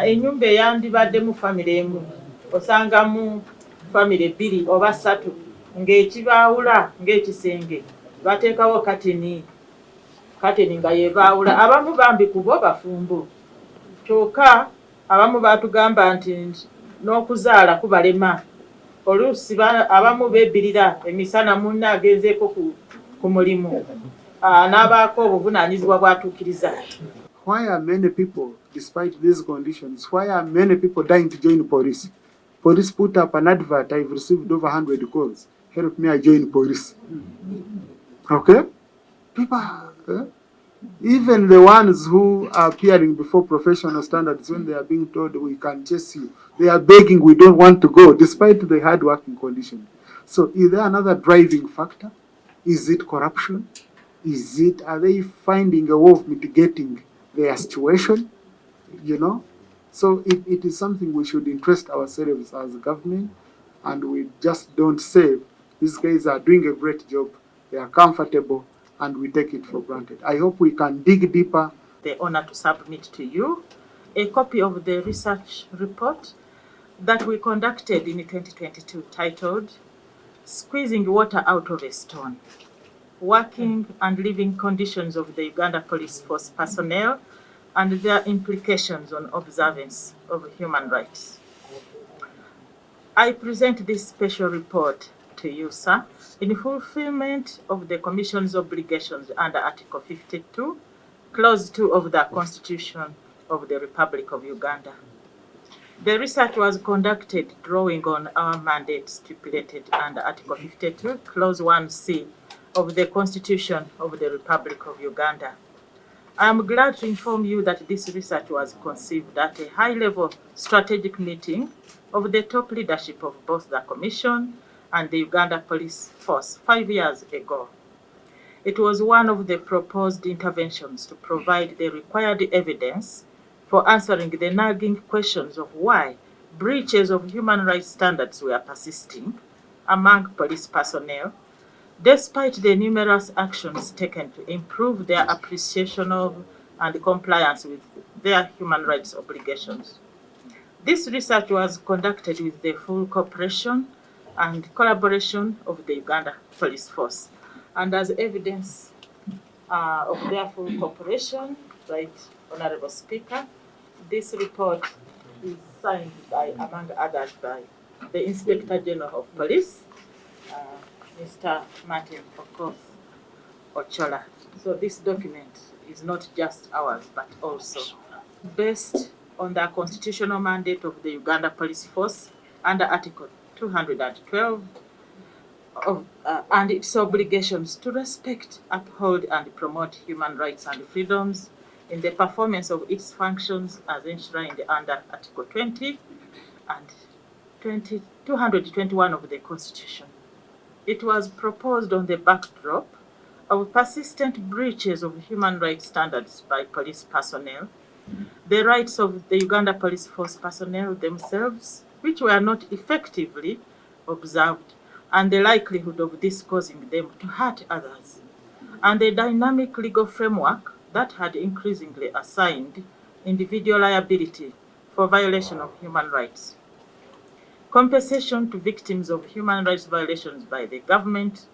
enyumba eyandibadde mu famire emu osangamu famire 2 oba 3 ng'ekibaawula ng'ekisenge bateekawo kateni nga yebaawula. Abamu bambi ku bo bafumbo kyokka abamu batugamba nti n'okuzaala kubalema oluusi abamu bebbirira emisana munne agenzeeko ku mulimu n'abaako obuvunaanyizibwa bwatuukiriza. Why are many people, despite these conditions, why are many people dying to join police? Police put up an advert. I've received over 100 calls. Help me, I join police. Okay? People, even the ones who are appearing before professional standards, when they are being told we can chase you, they are begging, we don't want to go, despite the hard working conditions. So is there another driving factor? Is it corruption? Are they finding a way of mitigating their situation? So it is something we should interest ourselves as a government, and we just don't say these guys are doing a great job, they are comfortable, and we take it for granted. I hope we can dig deeper. The honor to submit to you a copy of the research report that we conducted in 2022 titled Squeezing Water Out of a Stone, Working and Living Conditions of the Uganda Police Force Personnel and their implications on observance of human rights. I present this special report to you, sir, in fulfillment of the Commission's obligations under Article 52, Clause 2 of the Constitution of the Republic of Uganda. The research was conducted drawing on our mandate stipulated under Article 52, Clause 1C of the Constitution of the Republic of Uganda. I am glad to inform you that this research was conceived at a high-level strategic meeting of the top leadership of both the Commission and the Uganda Police Force 5 years ago. It was one of the proposed interventions to provide the required evidence for answering the nagging questions of why breaches of human rights standards were persisting among police personnel, despite the numerous actions taken to improve their appreciation of and compliance with their human rights obligations. This research was conducted with the full cooperation and collaboration of the Uganda Police Force. And as evidence of their full cooperation, right, Honorable Speaker, this report is signed by, among others, by the Inspector General of Police, Mr. Martin Ochola. So this document is not just ours, but also based on the constitutional mandate of the Uganda Police Force under Article 212 and its obligations to respect, uphold, and promote human rights and freedoms in the performance of its functions as enshrined under Article 20 and 221 of the Constitution. It was proposed on the backdrop of persistent breaches of human rights standards by police personnel, the rights of the Uganda Police Force personnel themselves, which were not effectively observed, and the likelihood of this causing them to hurt others, and the dynamic legal framework that had increasingly assigned individual liability for violation of human rights. Compensation to victims of human rights violations by the government,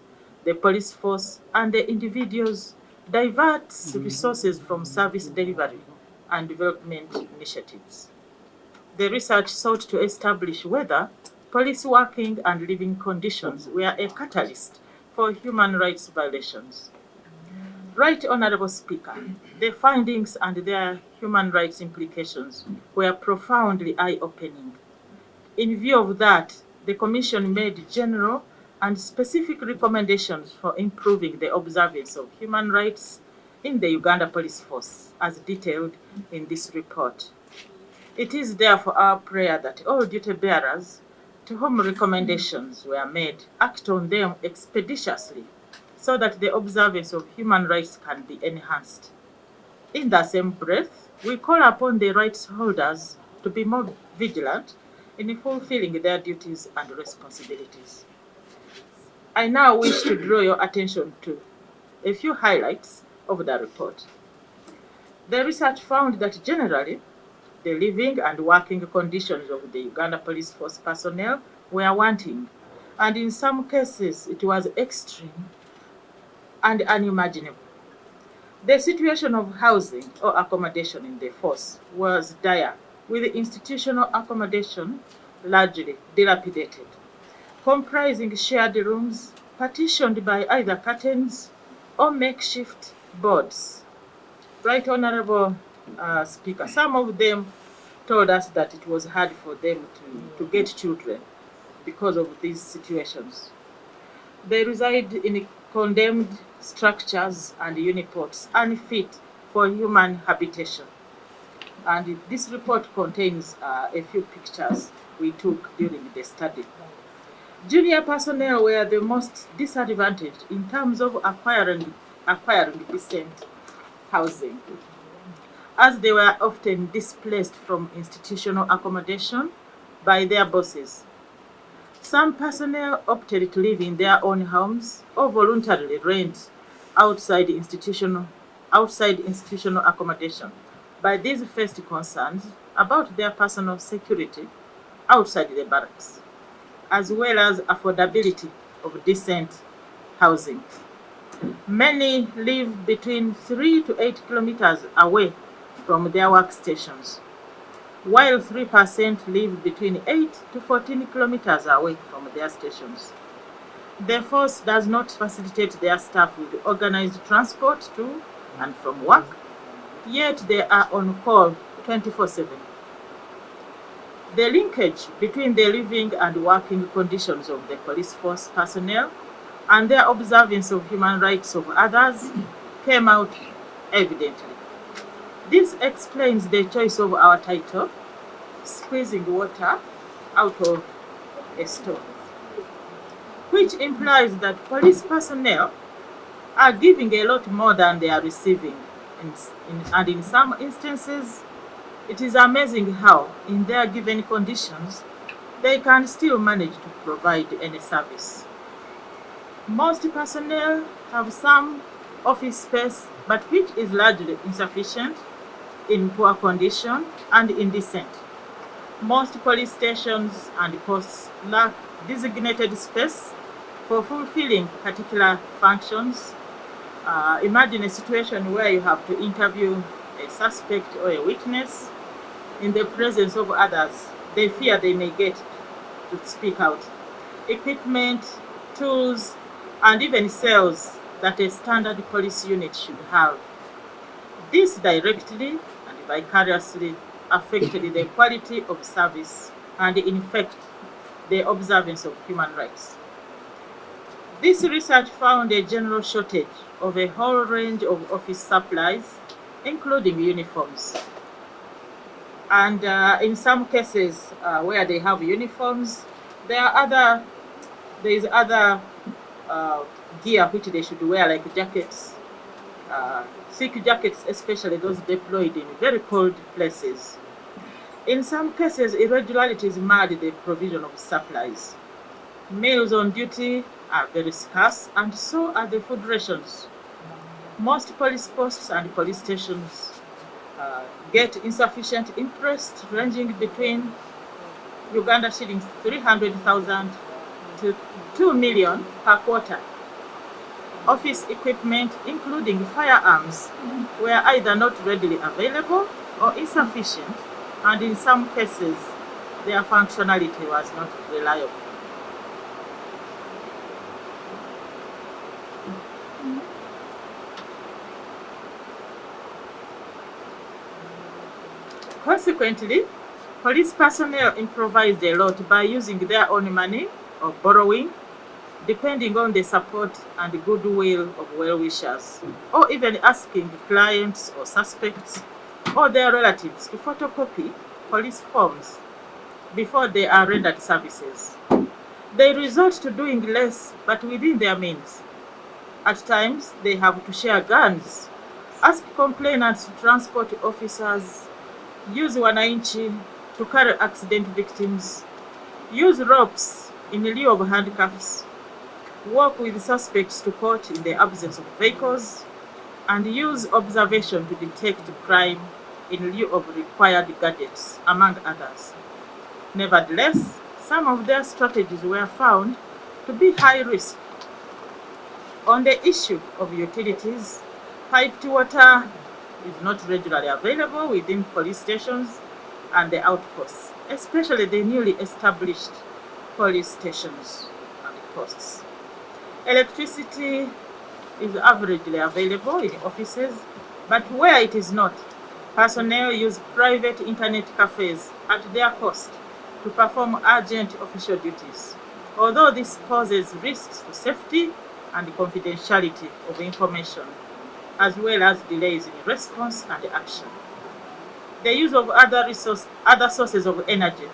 the police force, and the individuals diverts resources from service delivery and development initiatives. The research sought to establish whether police working and living conditions were a catalyst for human rights violations. Right, Honorable Speaker, the findings and their human rights implications were profoundly eye-opening. In view of that, the Commission made general and specific recommendations for improving the observance of human rights in the Uganda Police Force, as detailed in this report. It is therefore our prayer that all duty bearers to whom recommendations were made act on them expeditiously so that the observance of human rights can be enhanced. In the same breath, we call upon the rights holders to be more vigilant in fulfilling their duties and responsibilities. I now wish to draw your attention to a few highlights of the report. The research found that generally, the living and working conditions of the Uganda Police Force personnel were wanting, and in some cases it was extreme and unimaginable. The situation of housing or accommodation in the force was dire, with institutional accommodation largely dilapidated, comprising shared rooms partitioned by either curtains or makeshift boards. Right Honorable Speaker, some of them told us that it was hard for them to get children because of these situations. They reside in condemned structures and unipods unfit for human habitation. And this report contains a few pictures we took during the study. Junior personnel were the most disadvantaged in terms of acquiring decent housing, as they were often displaced from institutional accommodation by their bosses. Some personnel opted to live in their own homes or voluntarily rent outside institutional accommodation. By these first concerns about their personal security outside the barracks, as well as affordability of decent housing. Many live between 3 to 8 kilometers away from their workstations, while 3% live between 8 to 14 kilometers away from their stations. The force does not facilitate their staff with organized transport to and from work, yet they are on call 24/7. The linkage between the living and working conditions of the police force personnel and their observance of human rights of others came out evidently. This explains the choice of our title, Squeezing Water Out of a Stone, which implies that police personnel are giving a lot more than they are receiving, and in some instances, it is amazing how, in their given conditions, they can still manage to provide any service. Most personnel have some office space, but which is largely insufficient, in poor condition, and indecent. Most police stations and posts lack designated space for fulfilling particular functions. Imagine a situation where you have to interview a suspect or a witness in the presence of others. They fear they may get to speak out. Equipment, tools, and even cells that a standard police unit should have. This directly and vicariously affected the quality of service and, in fact, the observance of human rights. This research found a general shortage of a whole range of office supplies, including uniforms. And in some cases where they have uniforms, there is other gear which they should wear, like jackets, thick jackets, especially those deployed in very cold places. In some cases, irregularities marred the provision of supplies. Meals on duty are very scarce, and so are the food rations. Most police posts and police stations get insufficient interest, ranging between Uganda shillings 300,000 to 2 million per quarter. Office equipment, including firearms, were either not readily available or insufficient, and in some cases, their functionality was not reliable. Consequently, police personnel improvised a lot by using their own money or borrowing, depending on the support and goodwill of well-wishers, or even asking clients or suspects or their relatives to photocopy police forms before they are rendered services. They resort to doing less, but within their means. At times, they have to share guns, ask complainants to transport officers, use wananchi to carry accident victims, use ropes in lieu of handcuffs, walk with suspects to court in the absence of vehicles, and use observation to detect crime in lieu of required gadgets, among others. Nevertheless, some of their strategies were found to be high risk. On the issue of utilities, piped water is not regularly available within police stations and the outposts, especially the newly established police stations and posts. Electricity is averagely available in offices, but where it is not, personnel use private internet cafes at their cost to perform urgent official duties, although this poses risks to safety and confidentiality of information, as well as delays in response and action. The use of other sources of energy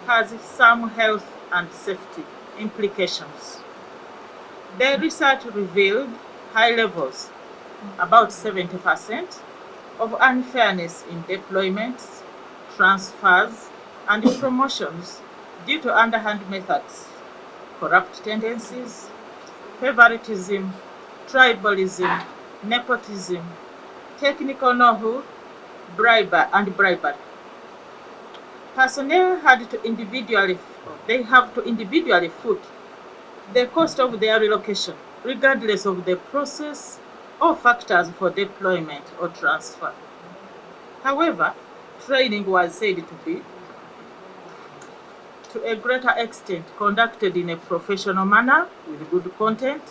has some health and safety implications. The research revealed high levels, about 70%, of unfairness in deployments, transfers, and promotions due to underhand methods, corrupt tendencies, favoritism, tribalism, nepotism, technical know-how, bribery. Personnel they have to individually foot the cost of their relocation, regardless of the process or factors for deployment or transfer. However, training was said to be, to a greater extent, conducted in a professional manner with good content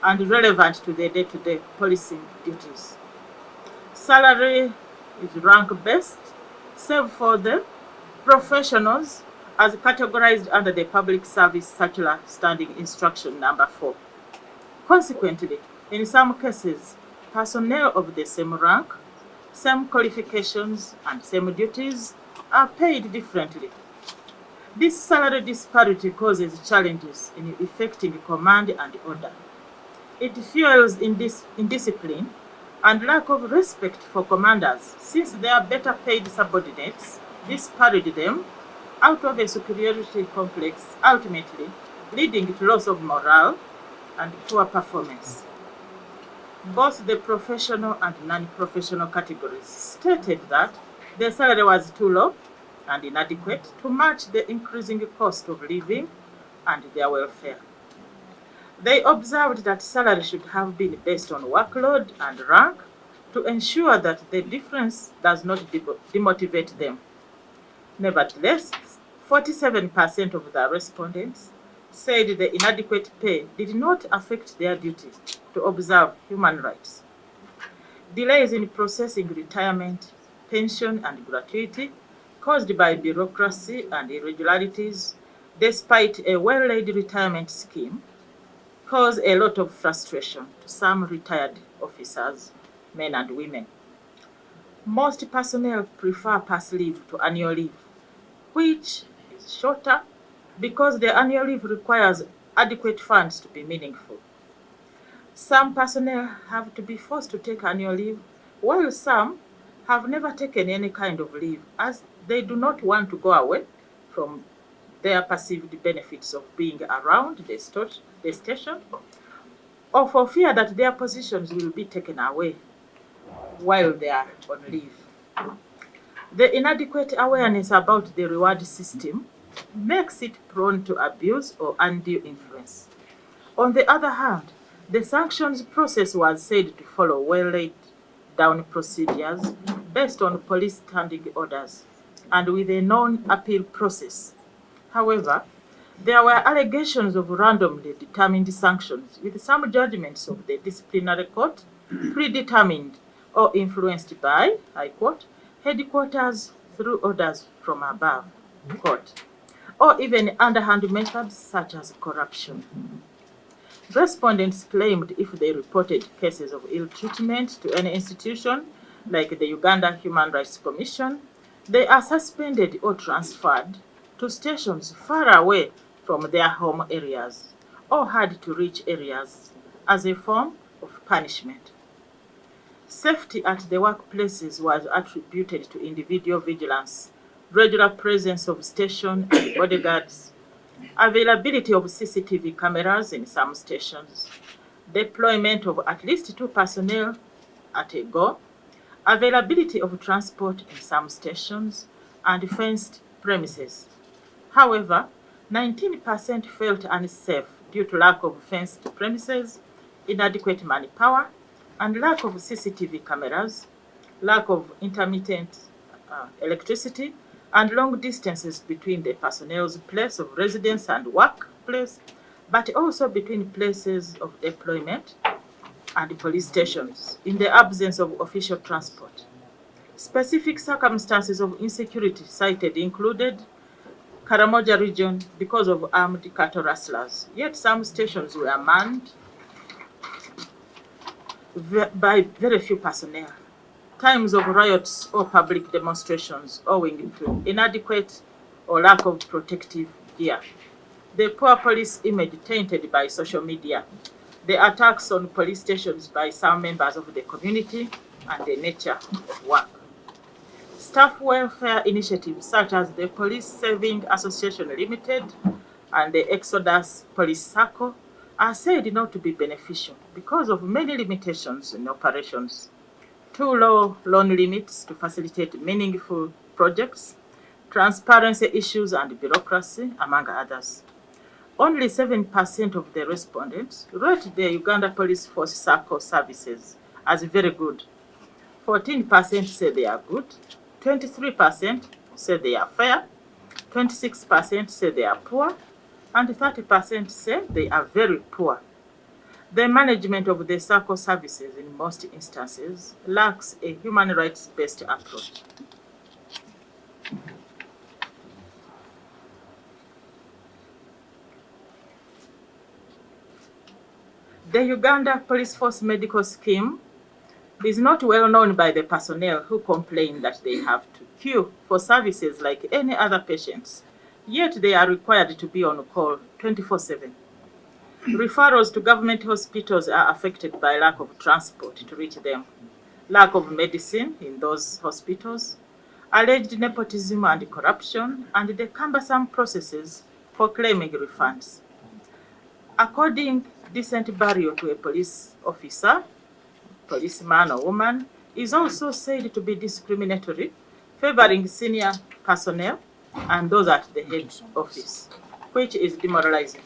and relevant to the day-to-day policing duties. Salary is rank-based, save for the professionals as categorized under the Public Service Circular Standing Instruction Number 4. Consequently, in some cases, personnel of the same rank, same qualifications, and same duties are paid differently. This salary disparity causes challenges in effecting command and order. It fuels indiscipline and lack of respect for commanders, since their better paid subordinates disparage them out of a superiority complex, ultimately leading to loss of morale and poor performance. Both the professional and non-professional categories stated that their salary was too low and inadequate to match the increasing cost of living and their welfare. They observed that salary should have been based on workload and rank to ensure that the difference does not demotivate them. Nevertheless, 47% of the respondents said the inadequate pay did not affect their duty to observe human rights. Delays in processing retirement, pension, and gratuity caused by bureaucracy and irregularities, despite a well-laid retirement scheme, cause a lot of frustration to some retired officers, men and women. Most personnel prefer pass leave to annual leave, which is shorter because the annual leave requires adequate funds to be meaningful. Some personnel have to be forced to take annual leave, while some have never taken any kind of leave, as they do not want to go away from their perceived benefits of being around the station, or for fear that their positions will be taken away while they are on leave. The inadequate awareness about the reward system makes it prone to abuse or undue influence. On the other hand, the sanctions process was said to follow well-laid down procedures based on police standing orders and with a non-appeal process. However, there were allegations of randomly determined sanctions, with some judgments of the disciplinary court predetermined or influenced by, I quote, headquarters through orders from above, quote, or even underhand methods such as corruption. Respondents claimed if they reported cases of ill treatment to any institution, like the Uganda Human Rights Commission, they are suspended or transferred to stations far away from their home areas or had to reach areas as a form of punishment. Safety at the workplaces was attributed to individual vigilance, regular presence of station and bodyguards, availability of CCTV cameras in some stations, deployment of at least 2 personnel at a go, availability of transport in some stations, and fenced premises. However, 19% felt unsafe due to lack of fenced premises, inadequate manpower, and lack of CCTV cameras, lack of intermittent electricity, and long distances between the personnel's place of residence and workplace, but also between places of deployment and police stations in the absence of official transport. Specific circumstances of insecurity cited included Karamoja region because of armed cattle rustlers, yet some stations were manned by very few personnel. Times of riots or public demonstrations owing to inadequate or lack of protective gear. The poor police image tainted by social media. The attacks on police stations by some members of the community and the nature of work. Staff welfare initiatives such as the Police Saving Association Limited and the Exodus Police Circle are said not to be beneficial because of many limitations in operations. Too low loan limits to facilitate meaningful projects, transparency issues and bureaucracy, among others. Only 7% of the respondents rate the Uganda Police Force Circle services as very good. 14% say they are good, 23% say they are fair, 26% say they are poor, and 30% say they are very poor. The management of the circle services in most instances lacks a human rights-based approach. The Uganda Police Force Medical Scheme is not well known by the personnel who complain that they have to queue for services like any other patients, yet they are required to be on call 24/7. Referrals to government hospitals are affected by lack of transport to reach them, lack of medicine in those hospitals, alleged nepotism and corruption, and the cumbersome processes for claiming refunds. According decent burial to a police officer, policeman or woman, is also said to be discriminatory, favoring senior personnel and those at the head office, which is demoralizing.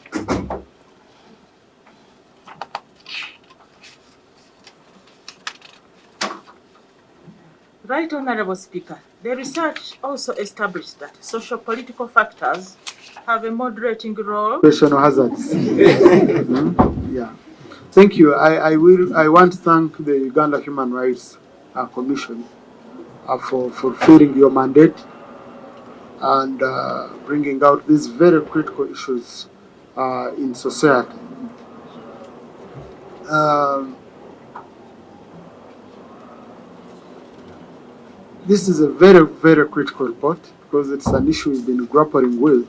Right Honorable Speaker, the research also established that socio-political factors have a moderating role. Occupational hazards. Yeah. Thank you. I want to thank the Uganda Human Rights Commission for fulfilling your mandate and bringing out these very critical issues in society. This is a very, very critical report because it's an issue we've been grappling with.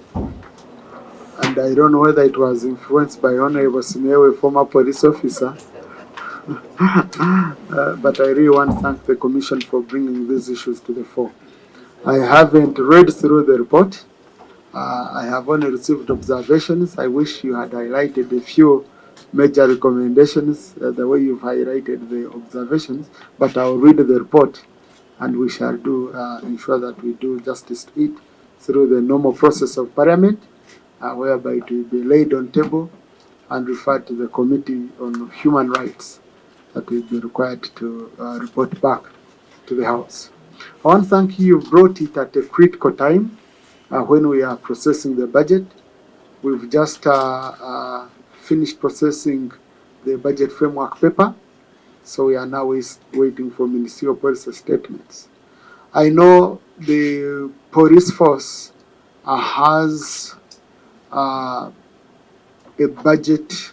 And I don't know whether it was influenced by Honorable Simewe, former police officer. But I really want to thank the Commission for bringing these issues to the fore. I haven't read through the report. I have only received observations. I wish you had highlighted a few major recommendations the way you've highlighted the observations, but I'll read the report and we shall ensure that we do justice to it through the normal process of Parliament, whereby it will be laid on table and referred to the Committee on Human Rights that will be required to report back to the House. I want to thank you. You brought it at a critical time when we are processing the budget. We've just finished processing the budget framework paper, so we are now waiting for ministerial policy statements. I know the police force has a budget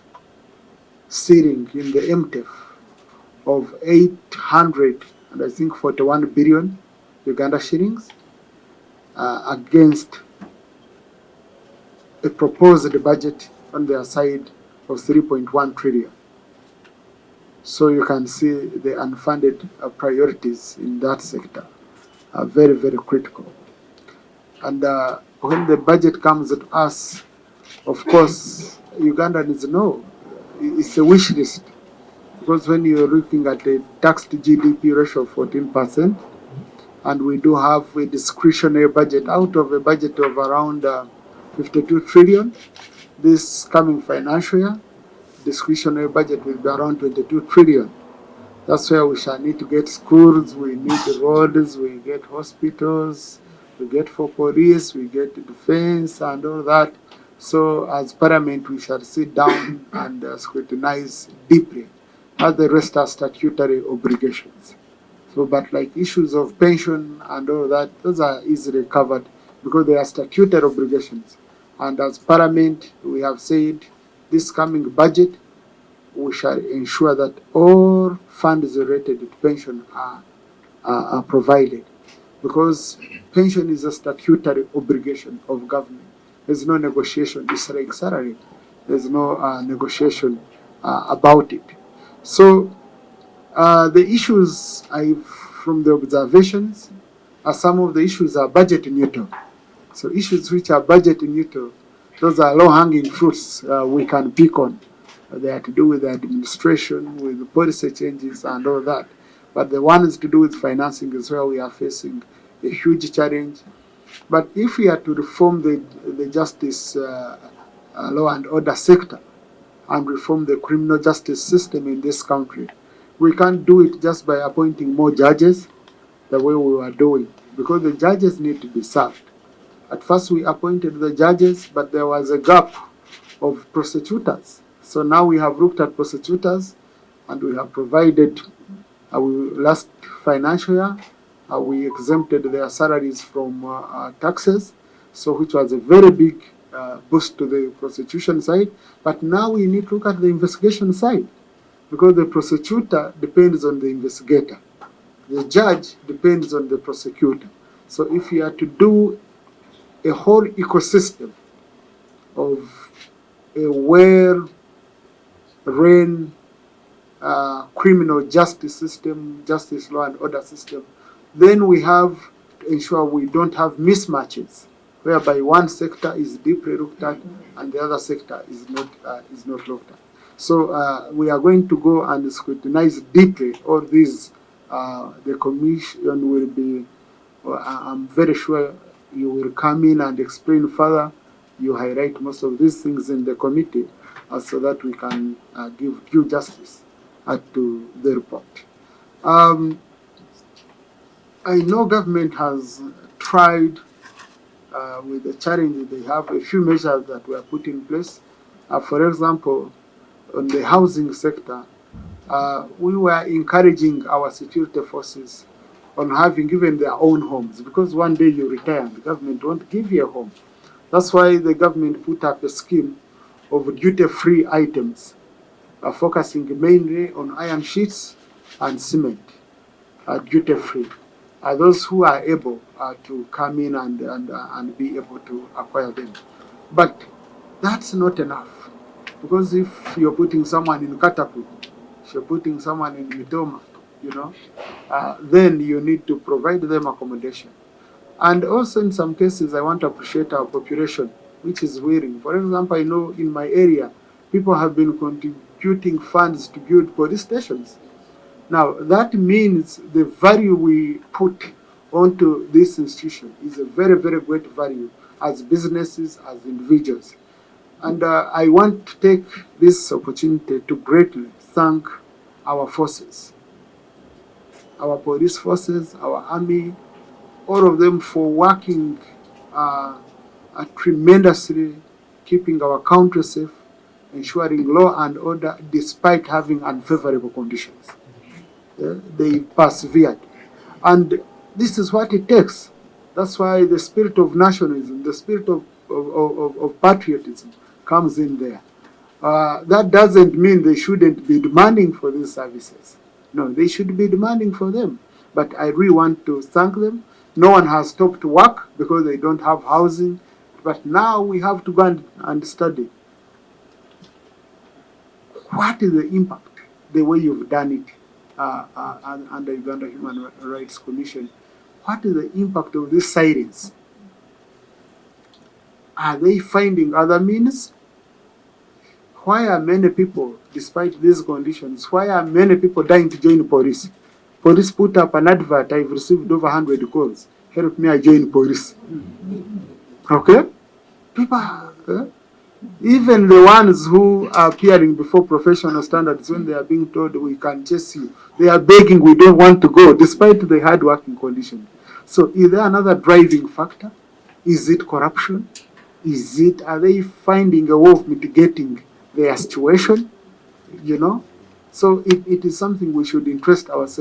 ceiling in the MTF of 841 billion Uganda shillings against a proposed budget on their side of 3.1 trillion. So you can see the unfunded priorities in that sector are very, very critical. And when the budget comes at us, of course, Ugandans know it's a wish list. because when you're looking at a tax to GDP ratio of 14%, and we do have a discretionary budget out of a budget of around 52 trillion this coming financial year, discretionary budget will be around 22 trillion. That's where we shall need to get schools, we need roads, we get hospitals, we get for police, we get defense and all that. So as Parliament, we shall sit down and scrutinize deeply, as the rest are statutory obligations. So, but like issues of pension and all that, those are easily covered because they are statutory obligations. And as Parliament, we have said this coming budget, we shall ensure that all funds related to pension are provided, because pension is a statutory obligation of government. There's no negotiation. It's like salary. There's no negotiation about it. So the issues from the observations some of the issues are budget neutral. So issues which are budget neutral, those are low-hanging fruits we can pick on. They are to do with the administration, with the policy changes and all that. But the ones to do with financing is where we are facing a huge challenge. But if we are to reform the justice law and order sector and reform the criminal justice system in this country, we can't do it just by appointing more judges the way we were doing, because the judges need to be served. At first we appointed the judges, but there was a gap of prosecutors. So now we have looked at prosecutors and we have provided, last financial year, we exempted their salaries from taxes, so which was a very big boost to the prosecution side. But now we need to look at the investigation side, because the prosecutor depends on the investigator. The judge depends on the prosecutor. So if you are to do a whole ecosystem of a well-run criminal justice system, justice law and order system, then we have to ensure we don't have mismatches, whereby one sector is deeply looked at and the other sector is not looked at. So we are going to go and scrutinize deeply all these. The commission will be, I'm very sure you will come in and explain further. You highlight most of these things in the committee so that we can give due justice to the report. I know government has tried with the challenge they have, a few measures that were put in place. For example, on the housing sector, we were encouraging our security forces on having even their own homes, because one day you retire and the government won't give you a home. That's why the government put up a scheme of duty-free items, focusing mainly on iron sheets and cement, duty-free. Those who are able to come in and be able to acquire them. But that's not enough, because if you're putting someone in Kataput, if you're putting someone in Mitoma, then you need to provide them accommodation. And also in some cases, I want to appreciate our population, which is willing. For example, I know in my area, people have been contributing funds to build police stations. Now, that means the value we put onto this institution is a very, very great value as businesses, as individuals. And I want to take this opportunity to greatly thank our forces, our police forces, our army, all of them for working tremendously, keeping our country safe, ensuring law and order despite having unfavorable conditions. They persevered. And this is what it takes. That's why the spirit of nationalism, the spirit of patriotism comes in there. That doesn't mean they shouldn't be demanding for these services. No, they should be demanding for them. But I really want to thank them. No one has stopped work because they don't have housing. But now we have to go and study. What is the impact, the way you've done it under Uganda Human Rights Commission? What is the impact of these sirens? Are they finding other means? Why are many people, despite these conditions, why are many people dying to join police? Police put up an advert, I've received over 100 calls. Help me, I join police. Okay? People, even the ones who are appearing before professional standards, when they are being told we can chase you, they are begging, we don't want to go, despite the hard working condition. So is there another driving factor? Is it corruption? Are they finding a way of mitigating their situation? So it is something we should interest ourselves